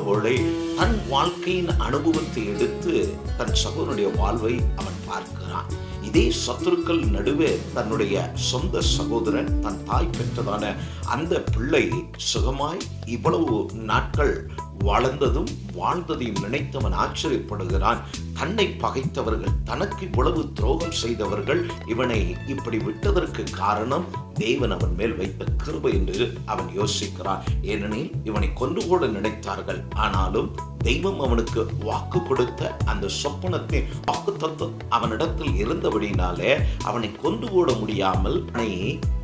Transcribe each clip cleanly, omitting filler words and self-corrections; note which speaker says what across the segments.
Speaker 1: போல தன் வாழ்க்கையின் அனுபவத்தை எடுத்து தன் சகோதரனுடைய வாழ்வை அவன் பார்க்கிறான். இதே சத்துருக்கள் நடுவே தன்னுடைய சொந்த சகோதரன், தன் தாய் பெற்றதான அந்த பிள்ளை சுகமாய் இவ்வளவு நாட்கள் வாழ்ந்ததையும் நினைத்தவன் ஆச்சரியப்படுகிறான். தன்னை பகைத்தவர்கள், தனக்கு இவ்வளவு துரோகம் செய்தவர்கள் இவனை இப்படி விட்டதற்கு காரணம் தேவன் அவன் மேல் வைத்த கிருபை என்று அவன் யோசிக்கிறான். ஏனெனில் இவனை கொண்டு கூட நினைத்தார்கள். ஆனாலும் தெய்வம் அவனுக்கு வாக்கு கொடுத்த அந்த சொப்பனத்தை வாக்கு தத்துவம் அவனிடத்தில் இருந்தபடினாலே அவனை கொண்டு கூட முடியாமல் அவனை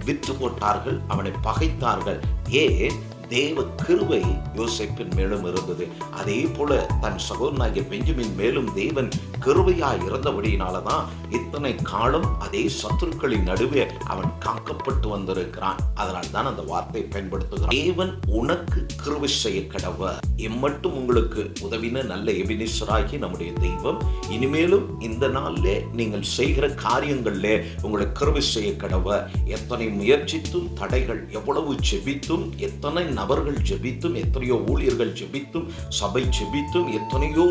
Speaker 1: விற்று போட்டார்கள், அவனை பகைத்தார்கள். ஏன்? தேவ கிருபை யோசேப்பின் மேலும் இருந்தது. அதே போல தன் சகோதரனாகிய பெஞ்சமின் மேலும் தேவன் கிருபையாய் இருந்தபடியினாலதான் இத்தனை காலம் அதே சத்துருக்களின் நடுவே அவன் காக்கப்பட்டு வந்திருக்கிறான். அதனால் தான் அந்த வார்த்தை பயன்படுத்துகிறான். தேவன் உனக்கு கிருபை செய்ய கடவர். இம்மட்டும் உங்களுக்கு உதவின நல்ல எபினேசராகி நம்முடைய தெய்வம் இனிமேலும் இந்த நாளிலே நீங்கள் செய்கிற காரியங்களிலே உங்களை கிருபை செய்ய கடவர். எத்தனை முயற்சித்தும் தடைகள், எவ்வளவு ஜெபித்தும், எத்தனை நபர்கள் ஜெபித்தும், எத்தனையோ ஊழியர்கள் ஜெபித்தும், சபை ஜெபித்தும், எத்தனையோ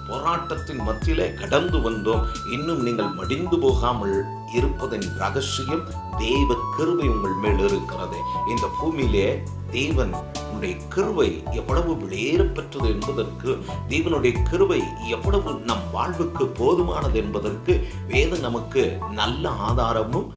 Speaker 1: போராட்டத்தின் மத்தியிலே கடந்து வந்தோம். இன்னும் நீங்கள் மடிந்து போகாமல் இருப்பதன் ரகசியம் தேவ கிருபை உங்கள் மேல் இருக்கிறது. இந்த பூமியிலே தேவன் கிருபை எவ்வளவு விளையேற பெற்றது என்பதற்கு, தேவனுடைய கிருபை எவ்வளவு நம் வாழ்வுக்கு போதுமானது என்பதற்கு வேதம் நமக்கு நல்ல ஆதாரமும்